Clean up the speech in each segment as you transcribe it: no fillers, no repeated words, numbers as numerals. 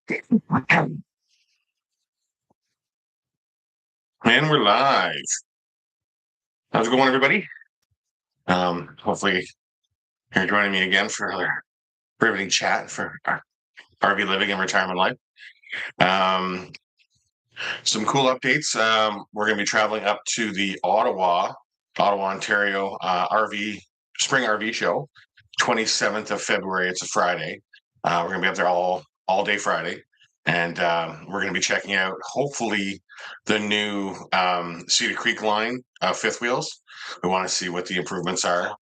And we're live. How's it going, everybody? Hopefully you're joining me again for another riveting chat for our RV living and retirement life. Um, some cool updates. We're going to be traveling up to the Ottawa, Ontario RV Spring RV Show, 27th of February. It's a Friday. We're going to be up there all day Friday, and we're going to be checking out hopefully the new Cedar Creek line of fifth wheels. We want to see what the improvements are,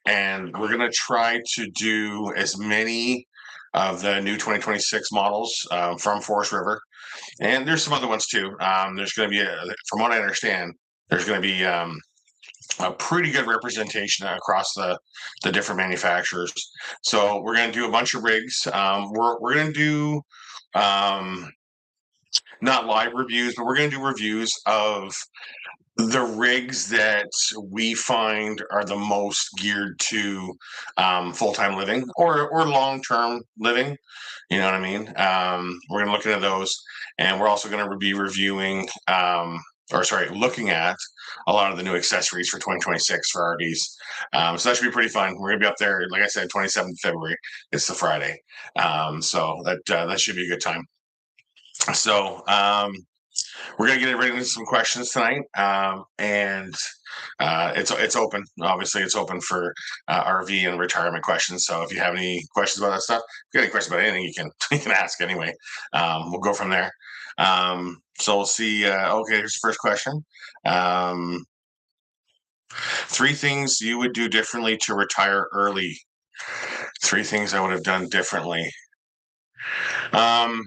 and we're going to try to do as many of the new 2026 models from Forest River, and there's some other ones too. There's going to be, from what I understand, there's going to be a pretty good representation across the different manufacturers. So we're going to do a bunch of rigs. We're going to do not live reviews, but we're going to do reviews of the rigs that we find are the most geared to full-time living or long-term living. You know what I mean? We're going to look into those, and we're also going to be reviewing, looking at a lot of the new accessories for 2026 for RVs. So that should be pretty fun. We're going to be up there, like I said, 27th February. It's the Friday, so that should be a good time. So we're gonna get right into some questions tonight, and it's open. Obviously, it's open for RV and retirement questions. So if you have any questions about that stuff, if you have any questions about anything, you can you can ask anyway. We'll go from there. So we'll see. Okay, here's the first question. Three things you would do differently to retire early. Three things I would have done differently. Um,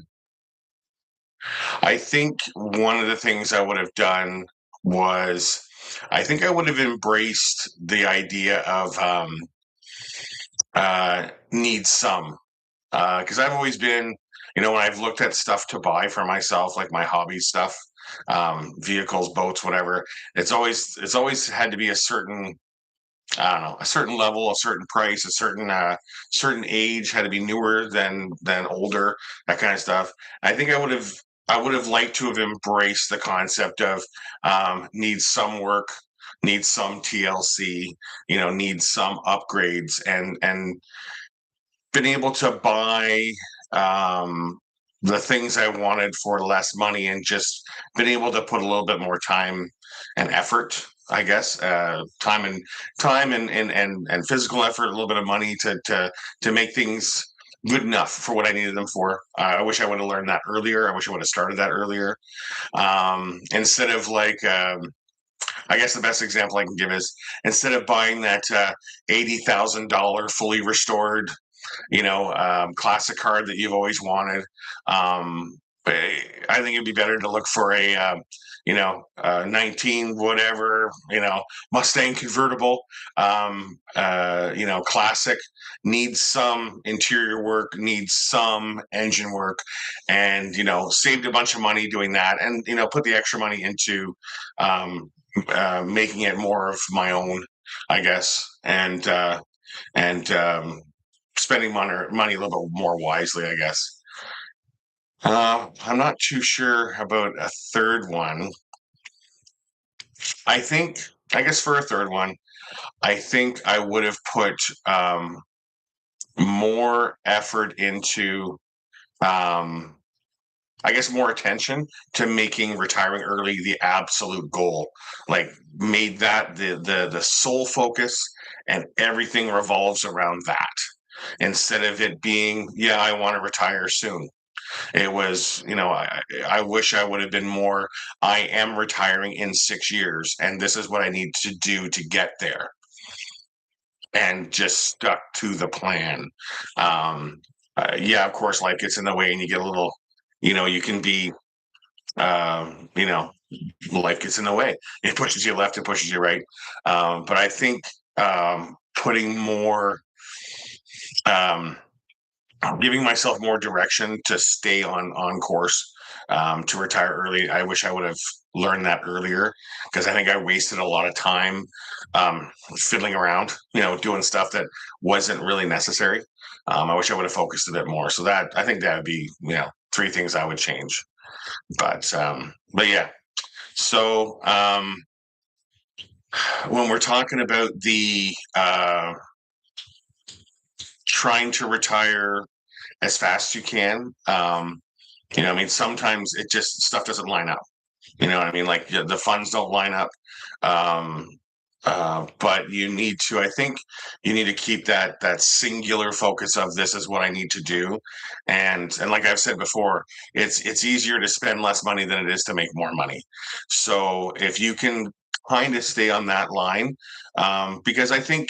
I think one of the things I would have done was I think I would have embraced the idea of need some, because I've always been, when I've looked at stuff to buy for myself, like my hobby stuff, vehicles, boats, whatever, it's always had to be a certain, I don't know, a certain level, a certain price, a certain age, had to be newer than older, that kind of stuff. I would have liked to have embraced the concept of needs some work, needs some TLC, needs some upgrades, and been able to buy the things I wanted for less money, and just been able to put a little bit more time and effort, I guess, time and physical effort, a little bit of money to make things good enough for what I needed them for. I wish I would have learned that earlier. I wish I would have started that earlier. Instead of like, I guess the best example I can give is instead of buying that $80,000 fully restored, classic card that you've always wanted. I think it'd be better to look for a, 19 whatever, Mustang convertible, classic, needs some interior work, needs some engine work, and, saved a bunch of money doing that, and, put the extra money into making it more of my own, I guess, and spending money a little bit more wisely, I guess. I'm not too sure about a third one. I think, I guess for a third one, I think I would have put more effort into, I guess, more attention to making retiring early the absolute goal. Like, made that the sole focus, and everything revolves around that, instead of it being, yeah, I want to retire soon. It was, I wish I would have been more, I am retiring in 6 years, and this is what I need to do to get there, and just stuck to the plan. Um, yeah, of course, life gets in the way, and you get a little, you can be, you know, life gets in the way. It pushes you left, it pushes you right. But I think putting more, um, giving myself more direction to stay on course, to retire early. I wish I would have learned that earlier, because I think I wasted a lot of time fiddling around, doing stuff that wasn't really necessary. I wish I would have focused a bit more. So that I think that would be, three things I would change. But yeah. So when we're talking about the trying to retire as fast as you can, I mean, sometimes it just stuff doesn't line up. You know what I mean? Like the funds don't line up. Um, but I think you need to keep that singular focus of this is what I need to do. And like I've said before, it's easier to spend less money than it is to make more money. So if you can kind of stay on that line, because I think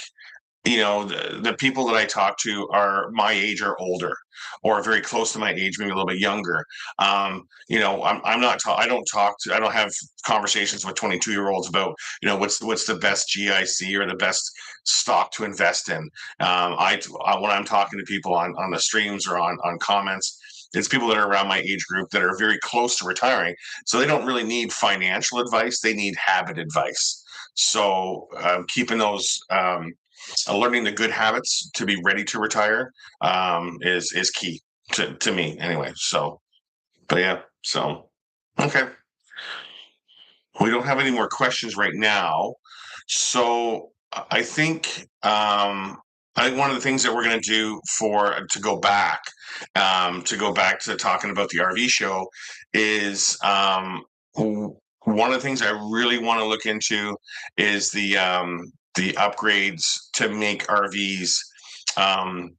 the people that I talk to are my age or older, or very close to my age, maybe a little bit younger. I'm not. I don't have conversations with 22-year-olds about what's the best GIC or the best stock to invest in. When I'm talking to people on the streams or on comments. It's people that are around my age group that are very close to retiring. So they don't really need financial advice. They need habit advice. So keeping those learning the good habits to be ready to retire is key to me anyway. So, but yeah, so okay, we don't have any more questions right now. So I think one of the things that we're going to do to go back to talking about the RV show is one of the things I really want to look into is the upgrades to make RVs um,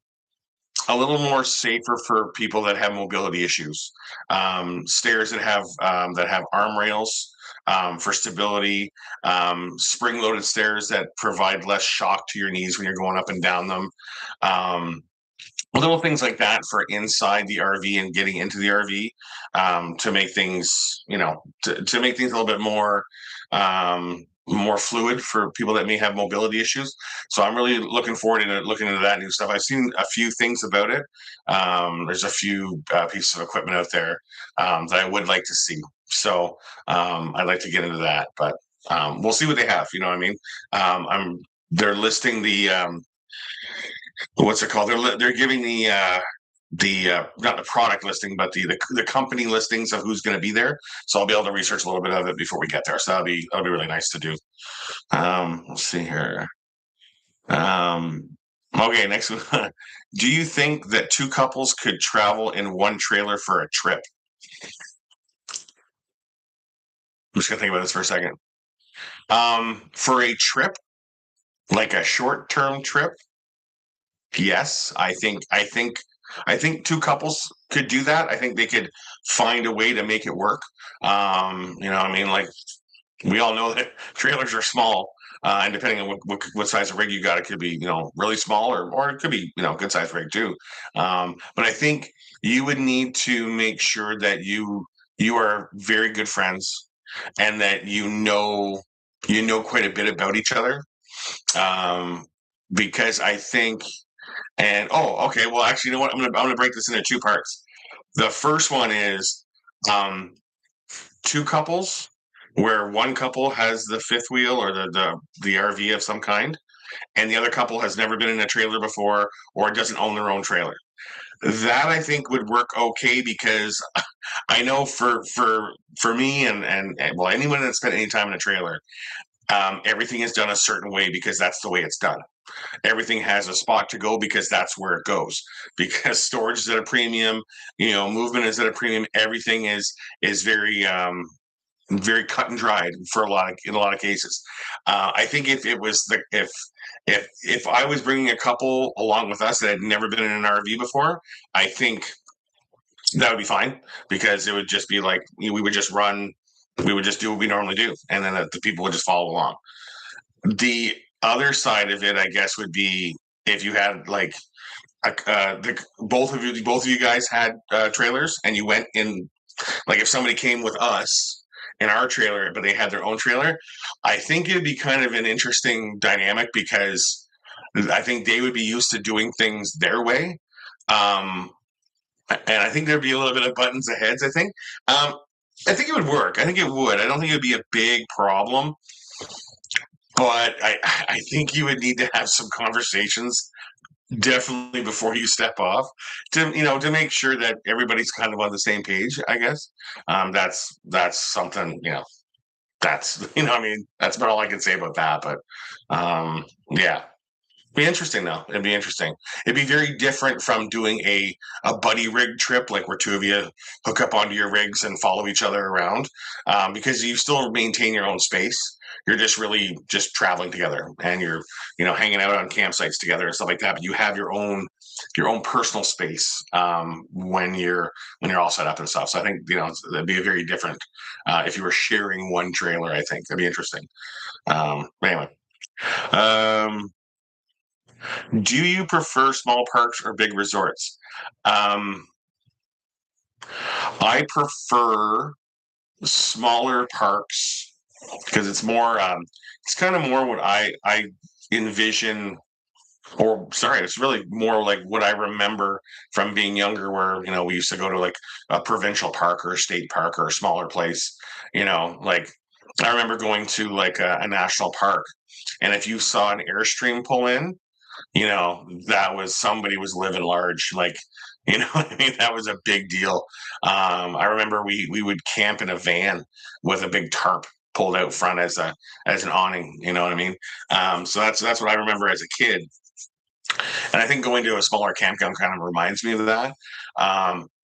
a little more safer for people that have mobility issues. Stairs that have arm rails for stability, spring-loaded stairs that provide less shock to your knees when you're going up and down them. Um, Little things like that for inside the RV and getting into the RV to make things, to make things a little bit more fluid for people that may have mobility issues. So I'm really looking forward to looking into that new stuff. I've seen a few things about it. There's a few pieces of equipment out there that I would like to see. So I'd like to get into that, but we'll see what they have. You know what I mean? They're listing the what's it called? They're giving the not the product listing, but the company listings of who's going to be there. So I'll be able to research a little bit of it before we get there. So that'll be really nice to do. Let's see here. Okay, next one. Do you think that two couples could travel in one trailer for a trip? I'm just gonna think about this for a second. For a trip, like a short-term trip, yes, I think two couples could do that. I think they could find a way to make it work. I mean, like we all know that trailers are small, and depending on what size of rig you got, it could be really small or it could be good size rig too. But I think you would need to make sure that you are very good friends and that you know quite a bit about each other. Because I think and oh, okay. Well, actually, you know what? I'm gonna break this into two parts. The first one is um, two couples where one couple has the fifth wheel or the RV of some kind, and the other couple has never been in a trailer before or doesn't own their own trailer. That I think would work okay because I know for me and well anyone that's spent any time in a trailer, everything is done a certain way because that's the way it's done. Everything has a spot to go because that's where it goes. Because storage is at a premium, movement is at a premium. Everything is very cut and dried in a lot of cases. I think if it was if I was bringing a couple along with us that had never been in an RV before, I think that would be fine because it would just be like we would just do what we normally do, and then the people would just follow along. The other side of it, I guess, would be if you had like both of you guys had trailers, and you went in. Like if somebody came with us in our trailer, but they had their own trailer, I think it'd be kind of an interesting dynamic because I think they would be used to doing things their way, um, and I think there'd be a little bit of buttons and heads. I think it would work. I think it would. I don't think it would be a big problem. But I think you would need to have some conversations definitely before you step off to make sure that everybody's kind of on the same page, I guess. That's something, that's I mean, that's about all I can say about that. But yeah. Be interesting though. It'd be interesting. It'd be very different from doing a buddy rig trip, like where two of you hook up onto your rigs and follow each other around, because you still maintain your own space. You're just really just traveling together, and you're hanging out on campsites together and stuff like that. But you have your own personal space when you're all set up and stuff. So I think that'd be a very different if you were sharing one trailer. I think that'd be interesting. But anyway. Um, do you prefer small parks or big resorts? Um, I prefer smaller parks because it's more. It's kind of more what I envision, or sorry, it's really more like what I remember from being younger, where we used to go to like a provincial park or a state park or a smaller place. Like I remember going to like a national park, and if you saw an airstream pull in, that was somebody was living large. Like, what I mean? That was a big deal. I remember we would camp in a van with a big tarp pulled out front as an awning. You know what I mean? So that's what I remember as a kid. And I think going to a smaller campground kind of reminds me of that.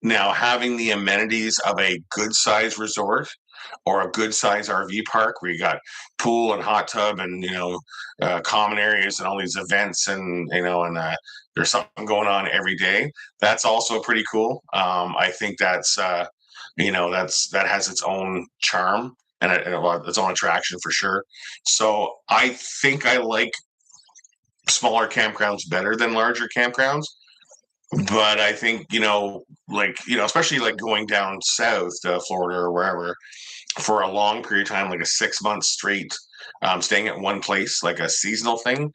Now, having the amenities of a good size resort or a good size RV park where you got pool and hot tub and common areas and all these events and there's something going on every day. That's also pretty cool. I think that has its own charm and its own attraction for sure. So I think I like smaller campgrounds better than larger campgrounds. But I think, especially like going down south to Florida or wherever for a long period of time, like a 6 months straight, staying at one place, like a seasonal thing,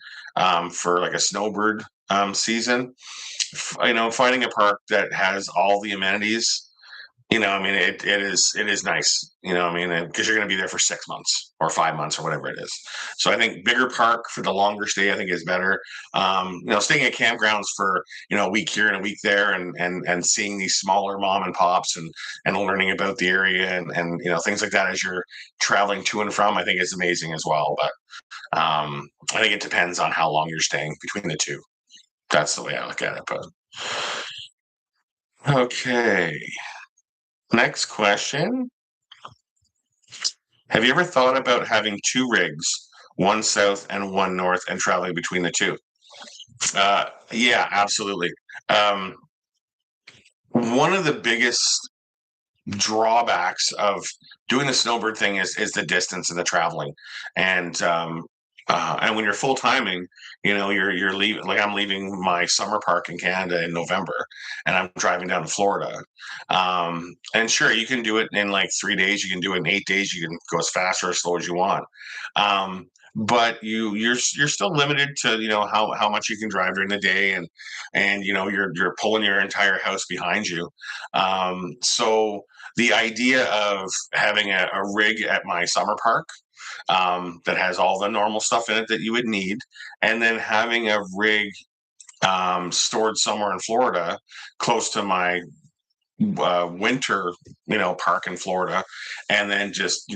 for like a snowbird season, finding a park that has all the amenities. I mean, it is nice, I mean, because you're going to be there for 6 months or 5 months or whatever it is. So I think bigger park for the longer stay, I think is better. Staying at campgrounds for, a week here and a week there and seeing these smaller mom and pops and learning about the area and things like that as you're traveling to and from, I think is amazing as well. But I think it depends on how long you're staying between the two. That's the way I look at it. But okay. Next question. Have you ever thought about having two rigs, one south and one north, and traveling between the two? Yeah, absolutely. Um, one of the biggest drawbacks of doing the snowbird thing is the distance and the traveling, and when you're full timing, you're leaving. Like I'm leaving my summer park in Canada in November, and I'm driving down to Florida. And sure, you can do it in like 3 days. You can do it in 8 days. You can go as fast or as slow as you want. But you're still limited to how much you can drive during the day, and you're pulling your entire house behind you. So the idea of having a rig at my summer park that has all the normal stuff in it that you would need, and then having a rig stored somewhere in Florida close to my winter, park in Florida, and then just,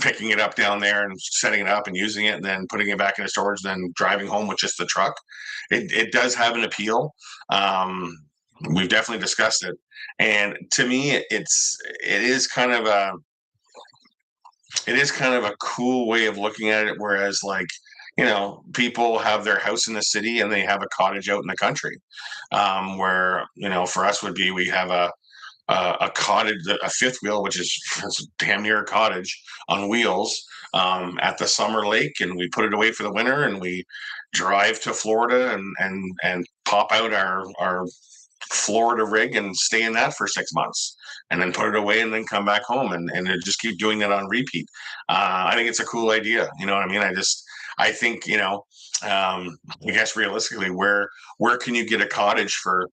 picking it up down there and setting it up and using it and then putting it back into storage, then driving home with just the truck. It does have an appeal. We've definitely discussed it. And to me, it is kind of a cool way of looking at it. Whereas, like, people have their house in the city and they have a cottage out in the country. Where for us would be we have a cottage, a fifth wheel, which is damn near a cottage on wheels at the summer lake, and we put it away for the winter, and we drive to Florida and pop out our Florida rig and stay in that for 6 months and then put it away and then come back home and just keep doing that on repeat. I think it's a cool idea. You know what I mean? I think, I guess realistically, where can you get a cottage for,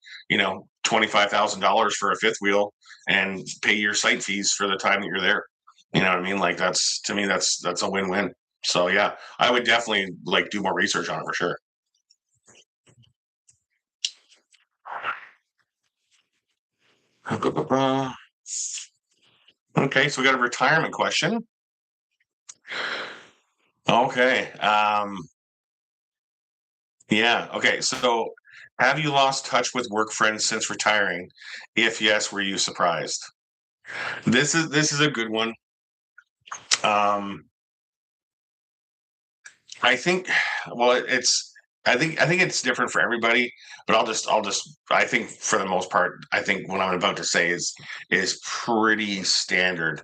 $25,000 for a fifth wheel and pay your site fees for the time that you're there? You know what I mean? Like to me, that's a win-win. So yeah, I would definitely like do more research on it for sure. Okay, so we got a retirement question. Okay. Yeah. Okay. So, have you lost touch with work friends since retiring? If yes, were you surprised? This is a good one. Um, I think, well, I think it's different for everybody, but I think for the most part, I think what I'm about to say is pretty standard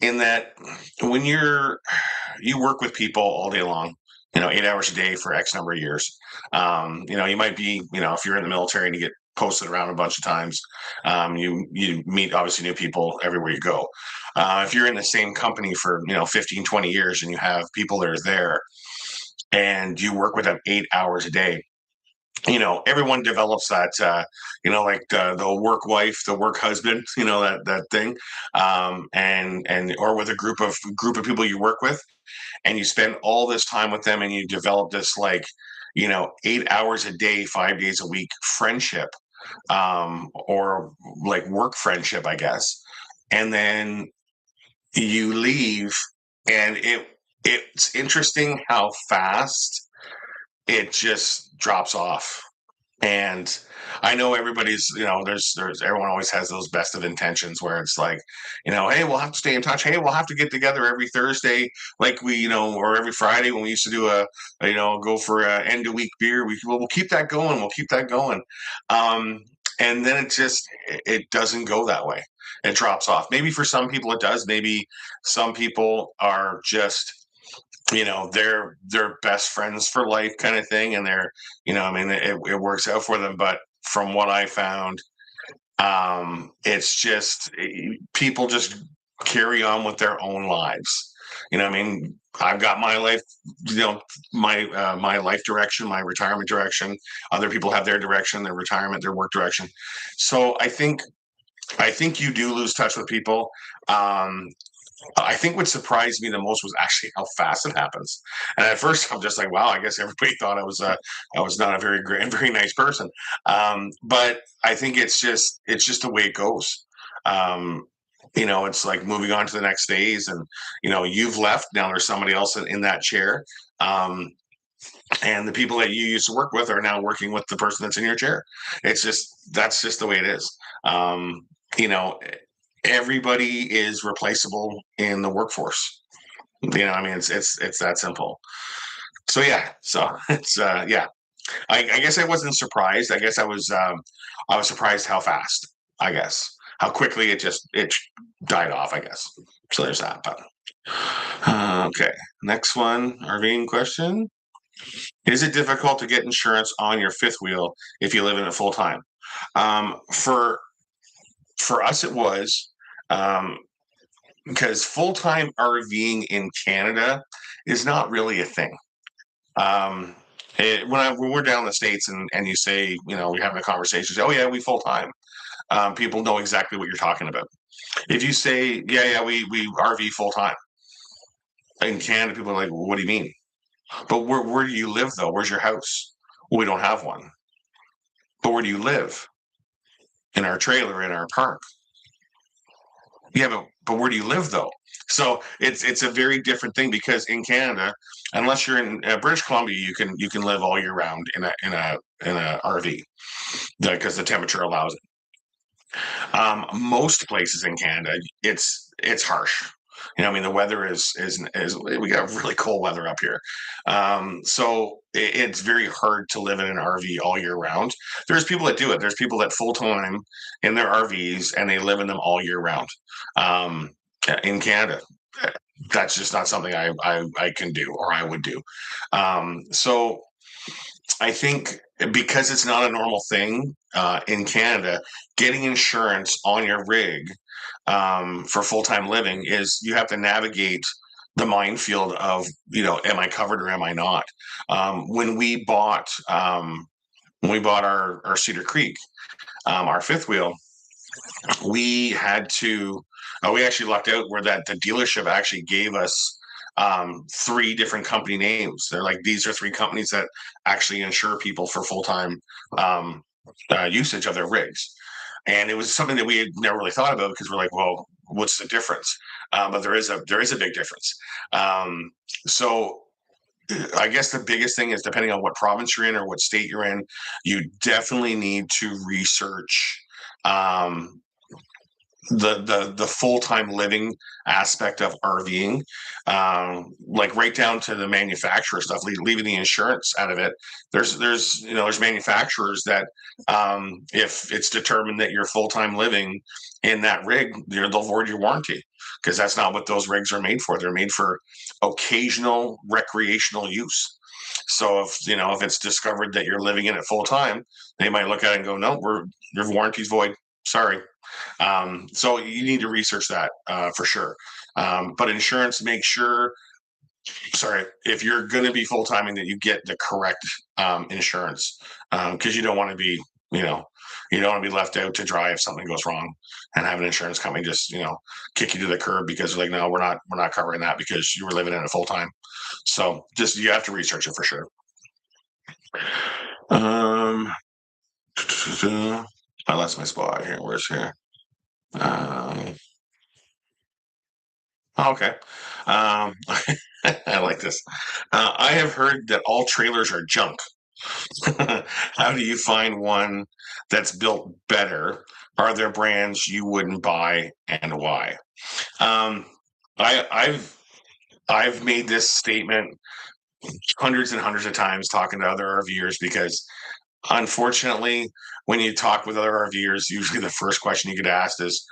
in that when you work with people all day long, 8 hours a day for X number of years. You might be, if you're in the military and you get posted around a bunch of times, you meet obviously new people everywhere you go. If you're in the same company for 15, 20 years and you have people that are there and you work with them 8 hours a day, everyone develops that, like the work wife, the work husband, that thing, and or with a group of people you work with, and you spend all this time with them, and you develop this, like, 8 hours a day, 5 days a week friendship, or like work friendship, I guess, and then you leave, and it's interesting how fast it just drops off. And I know everybody's, there's everyone always has those best of intentions where it's like, hey, we'll have to stay in touch. Hey, we'll have to get together every Thursday, like or every Friday when we used to do go for a end of week beer. We'll keep that going. We'll keep that going. Um, and then it doesn't go that way. It drops off. Maybe for some people it does. Maybe some people are just, they're best friends for life kind of thing, and I mean, it works out for them. But from what I found, it's just people just carry on with their own lives. I mean, I've got my life, my life direction, my retirement direction. Other people have their direction, their retirement, their work direction. So I think you do lose touch with people. um I think what surprised me the most was actually how fast it happens. And at first, I'm just like, wow, I guess everybody thought I was not a very great, very nice person. But I think it's just the way it goes. Um, it's like moving on to the next phase, and you've left. Now there's somebody else in that chair. Um, and the people that you used to work with are now working with the person that's in your chair. That's just the way it is. You know, everybody is replaceable in the workforce. I mean, it's that simple. So yeah, so it's yeah. I guess I wasn't surprised. I was surprised how fast. I guess how quickly it died off. I guess so. There's that. But okay, next one. RVing question: is it difficult to get insurance on your fifth wheel if you live in it full time? For us, it was. Um, because full time RVing in Canada is not really a thing. Um, when we're down in the States, and you say, we're having a conversation, say, oh, yeah, we full time. People know exactly what you're talking about. If you say, yeah, yeah, we RV full time in Canada, people are like, well, what do you mean? But where do you live, though? Where's your house? Well, we don't have one. But where do you live? In our trailer, in our park. Yeah, but where do you live, though? So it's a very different thing, because in Canada, unless you're in British Columbia, you can live all year round in a RV because the temperature allows it. Most places in Canada, it's harsh. I mean, the weather is we got really cold weather up here. So it's very hard to live in an RV all year round. There's people that do it. There's people that full time in their RVs, and they live in them all year round. Um, in Canada, that's just not something I can do, or I would do. So I think because it's not a normal thing in Canada, getting insurance on your rig for full time living is, you have to navigate the minefield of, am I covered or am I not? When we bought our Cedar Creek, our fifth wheel, we had to. We actually lucked out where that the dealership actually gave us three different company names. They're like, these are three companies that actually insure people for full time usage of their rigs. And it was something that we had never really thought about because we're like, well, what's the difference? But there is a big difference. So I guess the biggest thing is, depending on what province you're in or what state you're in, you definitely need to research um, the full-time living aspect of RVing, like right down to the manufacturer stuff, leaving the insurance out of it. There's manufacturers that, if it's determined that you're full-time living in that rig, they'll void your warranty, because that's not what those rigs are made for. They're made for occasional recreational use. So if it's discovered that you're living in it full time, they might look at it and go, no, your warranty's void. Sorry. So you need to research that for sure. But insurance, make sure, sorry, if you're going to be full timing, that you get the correct insurance, because you don't want to be, you know, you don't want to be left out to dry if something goes wrong, and have an insurance company just kick you to the curb because they're like, no, we're not covering that because you were living in it full time. So just, you have to research it for sure. Um, I lost my spot here. Where's here? Um, okay. Um, I like this. I have heard that all trailers are junk. How do you find one that's built better? Are there brands you wouldn't buy, and why? Um, I've made this statement hundreds and hundreds of times talking to other RVers, because unfortunately, when you talk with other RVers, usually the first question you get asked is,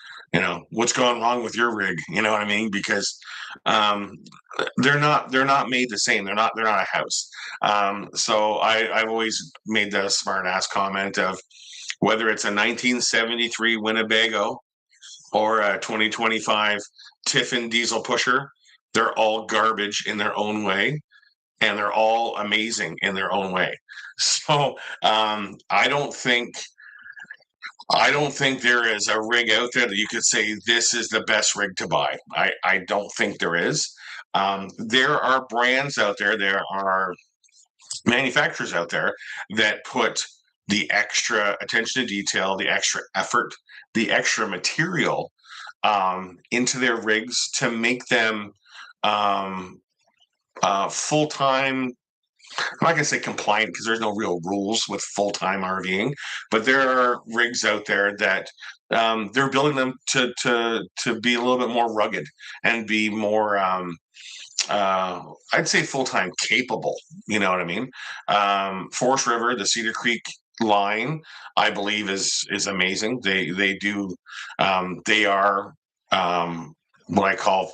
what's going wrong with your rig? You know what I mean? Because um, they're not made the same. They're not a house. So I've always made the smart ass comment of, whether it's a 1973 Winnebago or a 2025 Tiffin diesel pusher, they're all garbage in their own way, and they're all amazing in their own way. So I don't think there is a rig out there that you could say this is the best rig to buy. I don't think there is. There are brands out there, there are manufacturers out there that put the extra attention to detail, the extra effort, the extra material into their rigs to make them um, full time. I'm not going to say compliant, because there's no real rules with full time RVing, but there are rigs out there that they're building them to be a little bit more rugged and be more, I'd say, full time capable. You know what I mean? Forest River, the Cedar Creek line, I believe is amazing. They are. What I call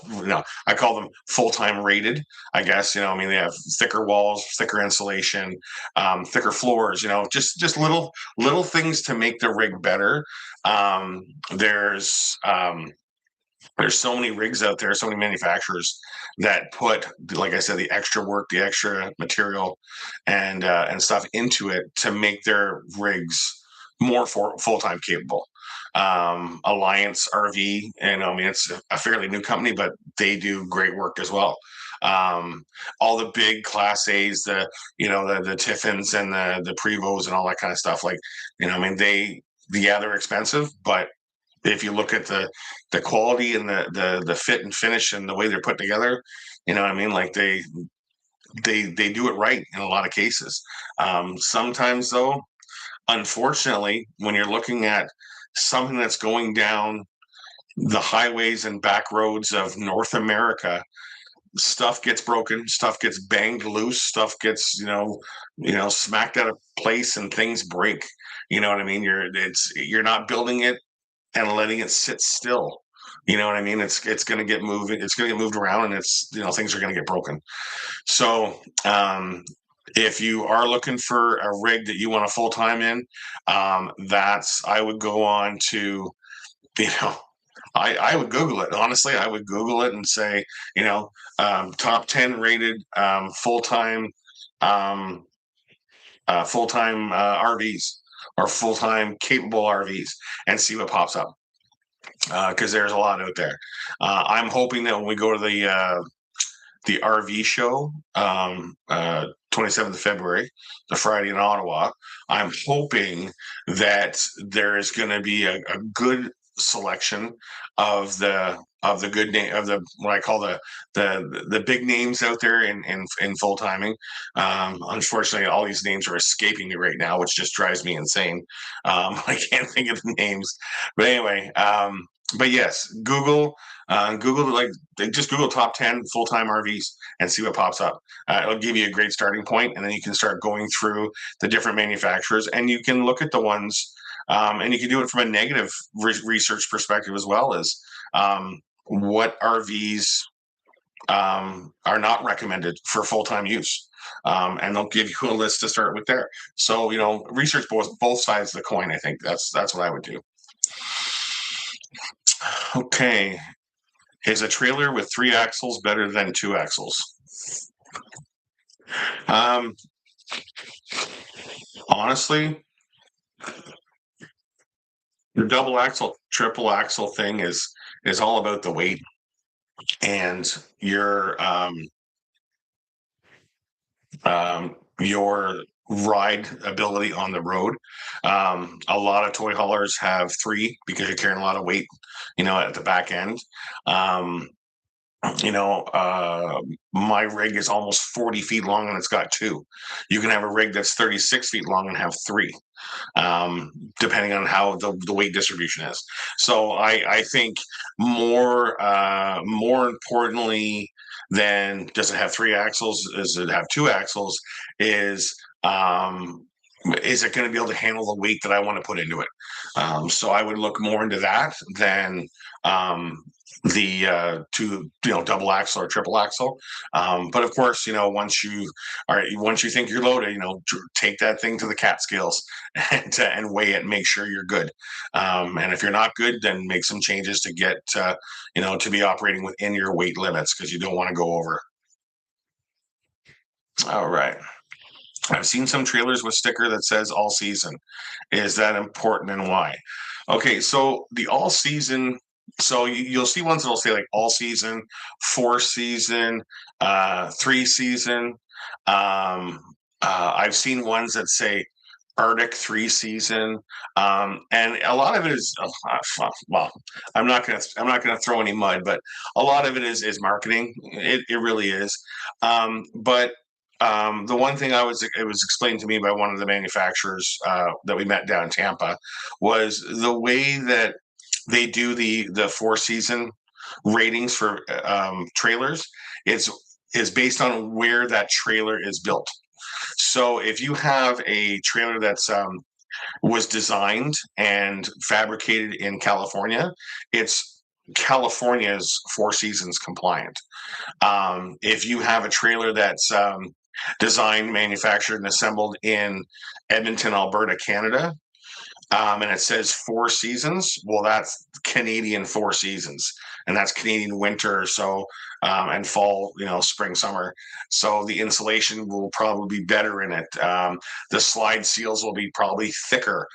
them full time rated. I guess I mean, they have thicker walls, thicker insulation, thicker floors. Just little things to make the rig better. Um, there's um, there's so many rigs out there, so many manufacturers that put, like I said, the extra work, the extra material, and stuff into it to make their rigs more full time capable. Alliance RV, and I mean, it's a fairly new company, but they do great work as well. Um, all the big Class A's, the Tiffins and the Prevos and all that kind of stuff. Like, I mean, they're expensive, but if you look at the quality and the fit and finish and the way they're put together, you know what I mean? Like, they do it right in a lot of cases. Sometimes, though, unfortunately, when you're looking at something that's going down the highways and back roads of North America, stuff gets broken, stuff gets banged loose, stuff gets smacked out of place, and things break. You know what I mean? You're not building it and letting it sit still. You know what I mean? It's going to get moving. It's going to get moved around, and things are going to get broken. So if you are looking for a rig that you want to full time in, that's I would go on to you know. I would Google it. Honestly, I would Google it and say, top 10 rated um, full time RVs, or full time capable RVs, and see what pops up, because there's a lot out there. I'm hoping that when we go to the RV show, 27th of February, the Friday in Ottawa. I'm hoping that there is going to be a good selection of the good name of the what I call the big names out there in full timing. Unfortunately, all these names are escaping me right now, which just drives me insane. I can't think of the names, but anyway. But yes, Google like just Google top 10 full time RVs and see what pops up. It'll give you a great starting point, and then you can start going through the different manufacturers, and you can look at the ones, and you can do it from a negative research perspective as well as what RVs are not recommended for full-time use. And they'll give you a list to start with there. So, research both sides of the coin. I think that's what I would do. Okay. Is a trailer with 3 axles better than 2 axles? Honestly, the double axle, triple axle thing is all about the weight and your ride ability on the road. A lot of toy haulers have 3 because you're carrying a lot of weight, at the back end. My rig is almost 40 feet long and it's got 2. You can have a rig that's 36 feet long and have 3, depending on how the weight distribution is. So I think more importantly than does it have 3 axles, does it have 2 axles, is it going to be able to handle the weight that I want to put into it? So I would look more into that than the double axle or triple axle. But of course, once you think you're loaded, take that thing to the Catskills and weigh it and make sure you're good. And if you're not good, then make some changes to get to be operating within your weight limits, because you don't want to go over. All right. I've seen some trailers with sticker that says all season. Is that important, and why? Okay, so the all season, so you'll see ones that'll say like all season, 4 season, 3 season. I've seen ones that say Arctic 3 season, and a lot of it is well, I'm not gonna throw any mud, but a lot of it is marketing. It really is. But the one thing it was explained to me by one of the manufacturers that we met down in Tampa was the way that they do the 4 season ratings for trailers. Is based on where that trailer is built. So if you have a trailer that's was designed and fabricated in California, it's California's 4 seasons compliant. If you have a trailer that's designed, manufactured, and assembled in Edmonton, Alberta, Canada, and it says 4 seasons, well, that's Canadian 4 seasons, and that's Canadian winter, so and fall, spring, summer. So the insulation will probably be better in it. The slide seals will be probably thicker,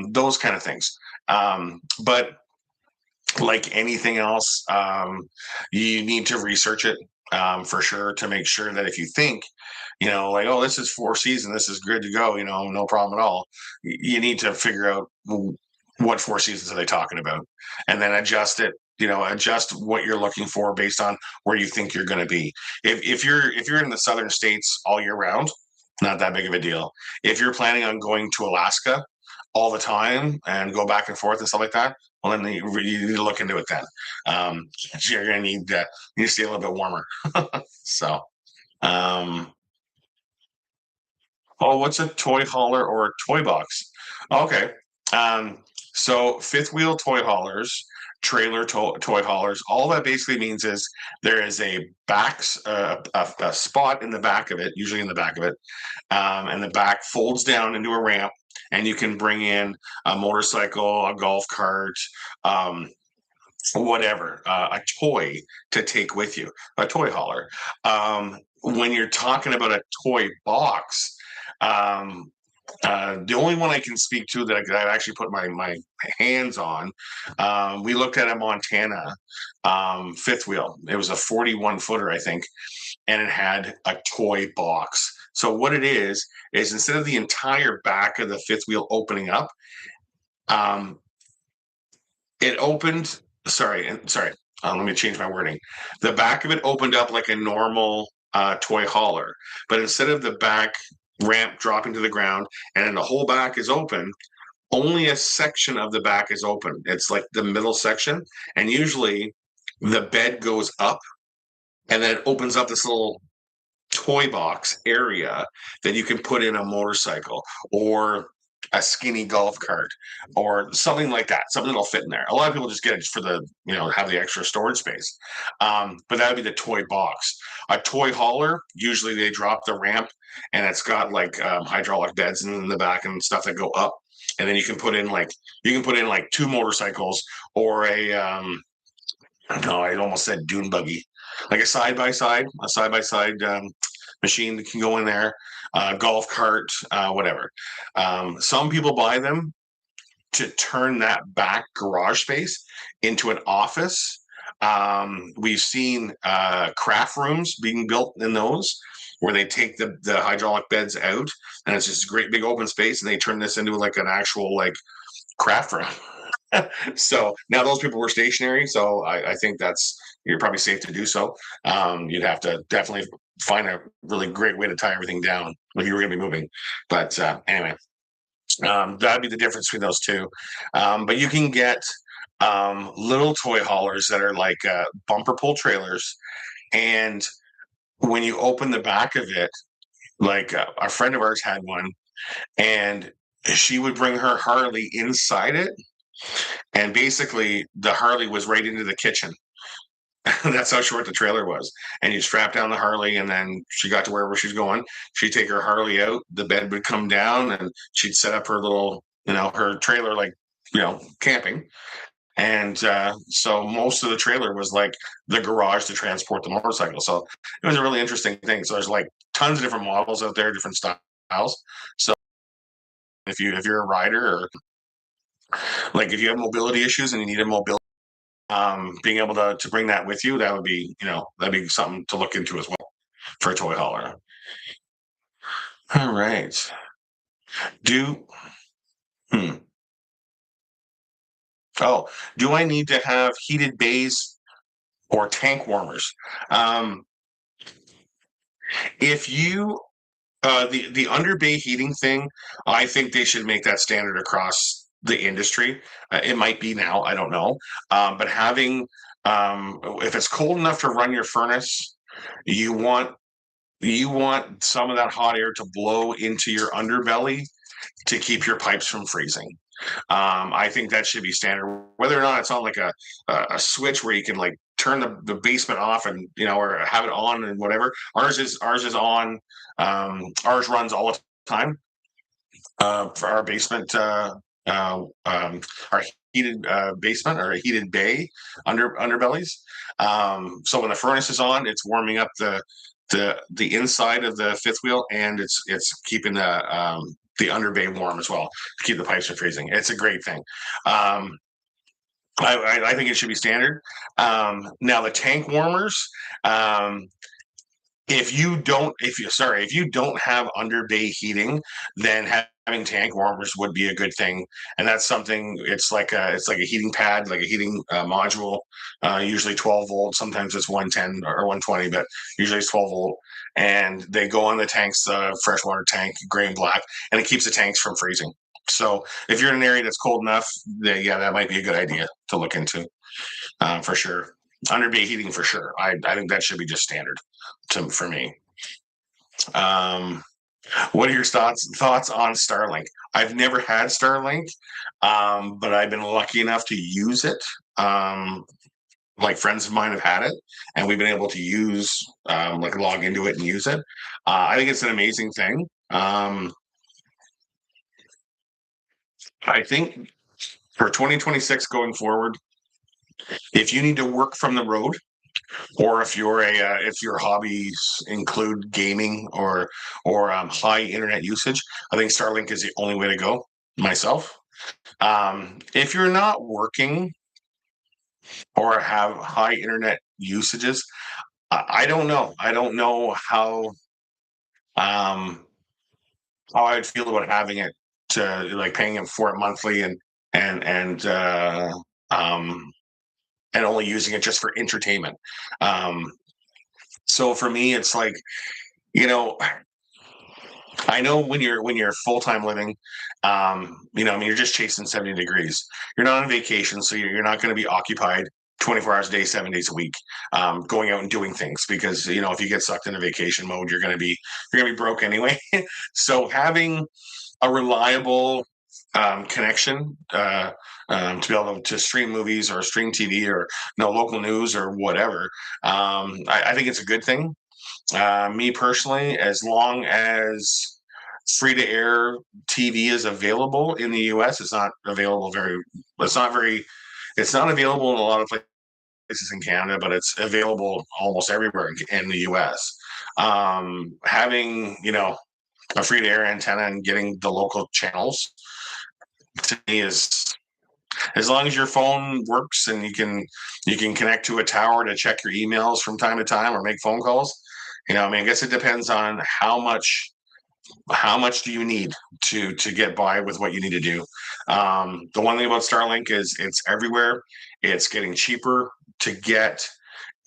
those kind of things. But like anything else, you need to research it for sure, to make sure that if you think, like, oh, this is 4 season, this is good to go, no problem at all. You need to figure out what 4 seasons are they talking about, and then adjust it. Adjust what you're looking for based on where you think you're going to be. If you're in the southern states all year round, not that big of a deal. If you're planning on going to Alaska all the time and go back and forth and stuff like that, well, then you need to look into it then. You're going to need to stay a little bit warmer. So, what's a toy hauler or a toy box? Okay. So fifth wheel toy haulers, trailer toy haulers, all that basically means is there is a a spot in the back of it, usually in the back of it, and the back folds down into a ramp, and you can bring in a motorcycle, a golf cart, whatever, a toy to take with you, a toy hauler. When you're talking about a toy box, the only one I can speak to that I've actually put my hands on, we looked at a Montana fifth wheel. It was a 41 footer, I think, and it had a toy box. So what it is instead of the entire back of the fifth wheel opening up, it opened. Sorry. Let me change my wording. The back of it opened up like a normal toy hauler, but instead of the back ramp dropping to the ground and then the whole back is open, only a section of the back is open. It's like the middle section, and usually the bed goes up, and then it opens up this little toy box area that you can put in a motorcycle or a skinny golf cart or something like that, something that'll fit in there. A lot of people just get it for the, have the extra storage space. But that would be the toy box. A toy hauler, usually they drop the ramp and it's got like hydraulic beds in the back and stuff that go up. And then you can put in like two motorcycles or a no, I almost said dune buggy, like a side by side machine that can go in there, golf cart, whatever. Some people buy them to turn that back garage space into an office. We've seen craft rooms being built in those where they take the hydraulic beds out and it's just a great big open space and they turn this into like an actual like craft room. So now those people were stationary. So I think you're probably safe to do so. You'd have to definitely find a really great way to tie everything down if you were going to be moving. But anyway, that'd be the difference between those two. But you can get little toy haulers that are like bumper pull trailers. And when you open the back of it, like a friend of ours had one, and she would bring her Harley inside it. And basically, the Harley was right into the kitchen. That's how short the trailer was. And you strap down the Harley, and then she got to wherever she's going. She'd take her Harley out, the bed would come down, and she'd set up her little, her trailer like, camping. And so most of the trailer was like the garage to transport the motorcycle. So it was a really interesting thing. So there's like tons of different models out there, different styles. So if you're a rider or like if you have mobility issues and you need a mobility, being able to bring that with you, that'd be something to look into as well for a toy hauler. All right. Do hmm. Oh, do I need to have heated bays or tank warmers? If you the under bay heating thing, I think they should make that standard across the industry. It might be now, I don't know. But having if it's cold enough to run your furnace, you want some of that hot air to blow into your underbelly to keep your pipes from freezing. I think that should be standard, whether or not it's on like a switch where you can like turn the basement off and or have it on and whatever. Ours is on. Ours runs all the time for our basement. Our heated basement or a heated bay underbellies. So when the furnace is on, it's warming up the inside of the fifth wheel, and it's keeping the under bay warm as well to keep the pipes from freezing. It's a great thing. I think it should be standard. Now the tank warmers, if you don't have under bay heating, then having tank warmers would be a good thing. And that's something. It's like a heating pad, like a heating module. Usually 12 volt. Sometimes it's 110 or 120, but usually it's 12 volt. And they go on the tanks, freshwater tank, gray and black, and it keeps the tanks from freezing. So if you're in an area that's cold enough, that might be a good idea to look into for sure. Under bay heating for sure. I think that should be just standard for me. What are your thoughts on Starlink? I've never had Starlink, but I've been lucky enough to use it. Like friends of mine have had it, and we've been able to use like log into it and use it. I think it's an amazing thing. I think for 2026 going forward, if you need to work from the road, or if your hobbies include gaming or high internet usage, I think Starlink is the only way to go. Myself, if you're not working or have high internet usages, I don't know. I don't know how how I'd feel about having it to like paying him for it monthly and and uh, um, and only using it just for entertainment. Um, so for me, it's like you know I know when you're full time living, I mean, you're just chasing 70 degrees. You're not on vacation, so you're not going to be occupied 24 hours a day, 7 days a week, going out and doing things because if you get sucked into vacation mode, you're gonna be broke anyway. So having a reliable connection to be able to stream movies or stream TV or local news or whatever, I think it's a good thing. Me personally, as long as free to air TV is available in the US, it's not very, it's not available in a lot of places in Canada, but it's available almost everywhere in the US. Having, a free to air antenna and getting the local channels to me is as long as your phone works and you can connect to a tower to check your emails from time to time or make phone calls. I mean, I guess it depends on how much do you need to get by with what you need to do. The one thing about Starlink is it's everywhere. It's getting cheaper to get.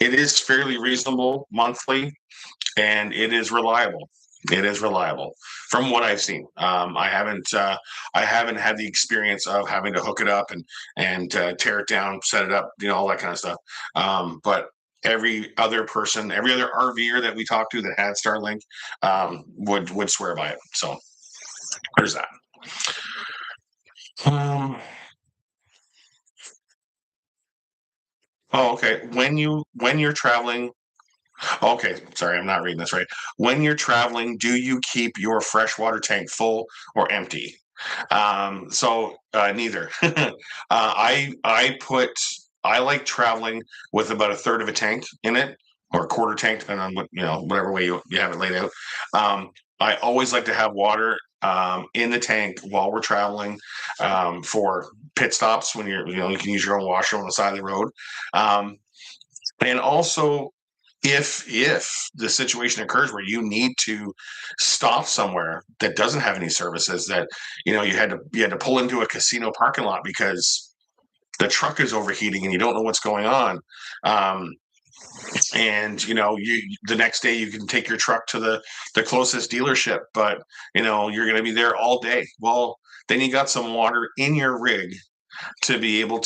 It is fairly reasonable monthly, and it is reliable. It is reliable from what I've seen. I haven't had the experience of having to hook it up and tear it down, set it up, all that kind of stuff. But every other RVer that we talked to that had Starlink would swear by it. So there's that. Um, oh, okay. When you're traveling, okay. Sorry, I'm not reading this right. When you're traveling, do you keep your freshwater tank full or empty? So neither. I like traveling with about a third of a tank in it, or a quarter tank, depending on whatever way you have it laid out. Um, I always like to have water in the tank while we're traveling, for pit stops when you can use your own washer on the side of the road. Um, and also, if the situation occurs where you need to stop somewhere that doesn't have any services, that you had to pull into a casino parking lot because the truck is overheating and you don't know what's going on, um, and you the next day you can take your truck to the closest dealership, but you're going to be there all day. Well, then you got some water in your rig to be able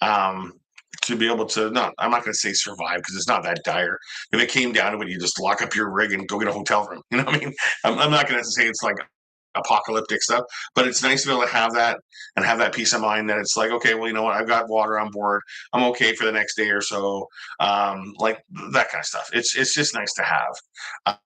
um not, I'm not going to say survive because it's not that dire. If it came down to it, you just lock up your rig and go get a hotel room. You know what I mean? I'm not going to say it's like apocalyptic stuff, but it's nice to be able to have that and have that peace of mind that it's like, okay, well, you know what, I've got water on board, I'm okay for the next day or so, like that kind of stuff. It's just nice to have.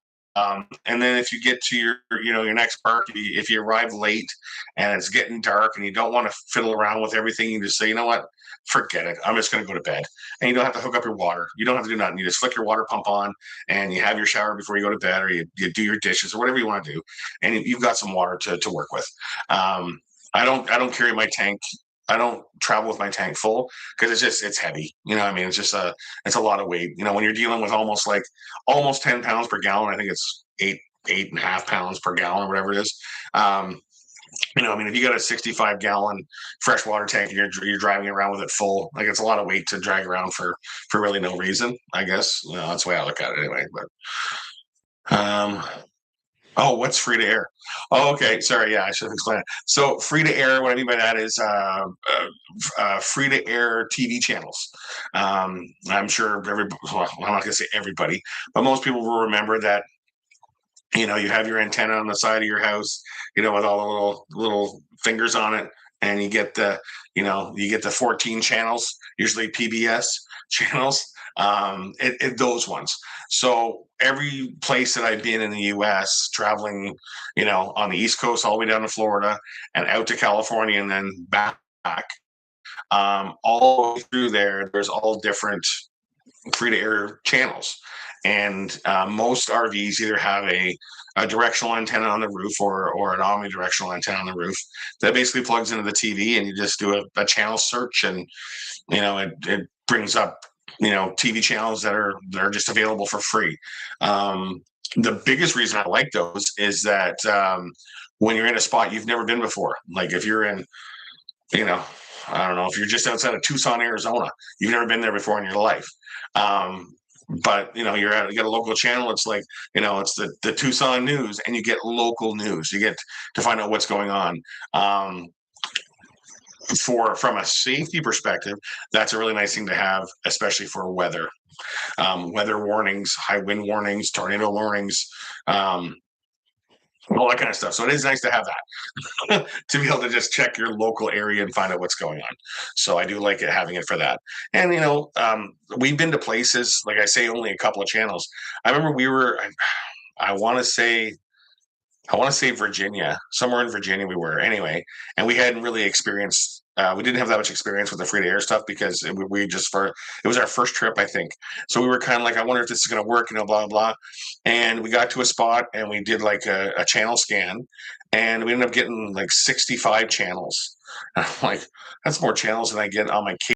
And then if you get to your next park, if you arrive late and it's getting dark and you don't want to fiddle around with everything, you just say, you know what, forget it. I'm just going to go to bed. And you don't have to hook up your water. You don't have to do nothing. You just flick your water pump on and you have your shower before you go to bed, or you do your dishes or whatever you want to do. And you've got some water to work with. Um, I don't carry my tank. I don't travel with my tank full because it's heavy. You know what I mean? It's a lot of weight. When you're dealing with almost 10 pounds per gallon, I think it's 8.5 pounds per gallon or whatever it is. I mean, if you got a 65-gallon freshwater tank and you're driving around with it full, like it's a lot of weight to drag around for really no reason. I guess that's the way I look at it anyway. But oh, what's free to air? Oh, okay. Sorry, yeah, I should have explained it. So free to air, what I mean by that is free to air TV channels. I'm sure well, I'm not going to say everybody, but most people will remember that you have your antenna on the side of your house, with all the little fingers on it, and you get the 14 channels, usually PBS channels, those ones. So every place that I've been in the US traveling, on the East Coast all the way down to Florida and out to California and then back, all the way through there's all different free to air channels. And most RVs either have a directional antenna on the roof or an omnidirectional antenna on the roof that basically plugs into the TV, and you just do a channel search, and it brings up TV channels that are just available for free. the biggest reason I like those is that when you're in a spot you've never been before, like if you're in, you know, I don't know, if you're just outside of Tucson, Arizona, you've never been there before in your life. Um, but you got a local channel. It's like, it's the Tucson news, and you get local news. You get to find out what's going on. From a safety perspective, that's a really nice thing to have, especially for weather. Weather warnings, high wind warnings, tornado warnings, um, all that kind of stuff. So it is nice to have that to be able to just check your local area and find out what's going on. So I do like it, having it for that. And we've been to places, like I say, only a couple of channels. I remember we were, I want to say, Virginia, somewhere in Virginia we were anyway, and we hadn't really experienced. We didn't have that much experience with the free to air stuff because it was our first trip, I think. So we were kind of like, I wonder if this is going to work, blah, blah, blah. And we got to a spot and we did like a channel scan, and we ended up getting like 65 channels. And I'm like, that's more channels than I get on my